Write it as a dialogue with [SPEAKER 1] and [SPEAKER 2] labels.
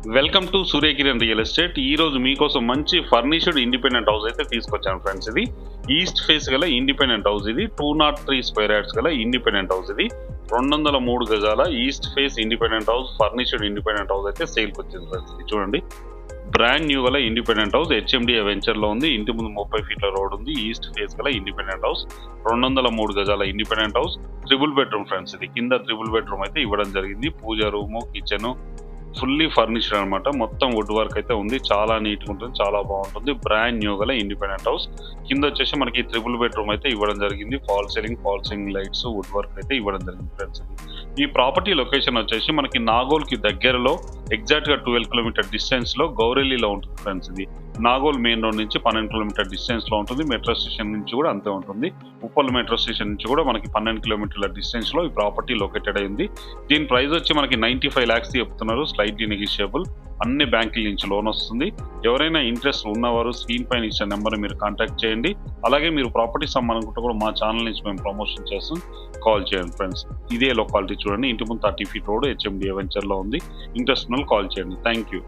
[SPEAKER 1] Welcome to Surya Kiran real estate. ఈ రోజు మీకోసం మంచి ఫర్నిష్డ్ ఇండిపెండెంట్ హౌస్ అయితే తీసుకొచ్చాను ఫ్రెండ్స్. ఇది ఈస్ట్ ఫేస్ గల ఇండిపెండెంట్ హౌస్. ఇది 203 స్క్వేర్ యార్డ్స్ గల ఇండిపెండెంట్ హౌస్. ఇది 203 గజాల east face independent house, furnished independent house అయితే సేల్కి వచ్చింది ఫ్రెండ్స్. ఇది చూడండి, బ్రాండ్ న్యూ గల ఇండిపెండెంట్ హౌస్. హెచ్ఎండిఏ వెంచర్ లో ఉంది. ఇంటి ముందు 30 ఫీట్ల రోడ్ ఉంది. ఈస్ట్ ఫేస్ గల ఇండిపెండెంట్ హౌస్, 203 గజాల independent house, triple bedroom friends. ఇది కింద ట్రిపుల్ బెడ్రూమ్ అయితే ఇవ్వడం జరిగింది. పూజ రూము, కిచెన్ ఫుల్లీ ఫర్నిష్డ్ అనమాట. మొత్తం వుడ్ వర్క్ అయితే ఉంది. చాలా నీట్ గా ఉంటుంది, చాలా బాగుంటుంది. బ్రాండ్ న్యూ గల ఇండిపెండెంట్ హౌస్. కింద వచ్చేసి మనకి ట్రిపుల్ బెడ్రూమ్ అయితే ఇవ్వడం జరిగింది. Fall ceiling lights, wood work అయితే ఇవ్వడం జరిగింది ఫ్రెండ్స్. ఈ ప్రాపర్టీ లొకేషన్ వచ్చేసి మనకి నాగోల్ కి దగ్గరలో ఎగ్జాక్ట్ గా 12 కిలోమీటర్ డిస్టెన్స్ లో గౌరెల్లిలో ఉంటుంది ఫ్రెండ్స్. ఇది నాగోల్ మెయిన్ రోడ్ నుంచి 12 కిలోమీటర్ డిస్టెన్స్ లో ఉంటుంది. మెట్రో స్టేషన్ నుంచి కూడా అంతే ఉంటుంది. ఉప్పల్ మెట్రో స్టేషన్ నుంచి కూడా మనకి 12 కిలోమీటర్ల డిస్టెన్స్ లో ఈ ప్రాపర్టీ లొకేటెడ్ అయింది. దీని ప్రైస్ వచ్చి మనకి 95 lakhs చెప్తున్నారు. Slightly negotiable. అన్ని బ్యాంకుల నుంచి లోన్ వస్తుంది. ఎవరైనా ఇంట్రెస్ట్ ఉన్నవారు స్క్రీన్ పైన ఇచ్చిన నెంబర్ మీరు కాంటాక్ట్ చేయండి. అలాగే మీరు ప్రాపర్టీస్ అమ్మాలనుకుంటే కూడా మా ఛానల్ నుంచి మేము ప్రమోషన్ చేస్తాం, కాల్ చేయండి ఫ్రెండ్స్. ఇదే లొకాలిటీ చూడండి, ఇంటి ముందు 30 ఫీట్ రోడ్, హెచ్ఎండిఏ వెంచర్ లో ఉంది. ఇంట్రెస్ట్ ఉన్న కాల్ చేయండి. Thank you.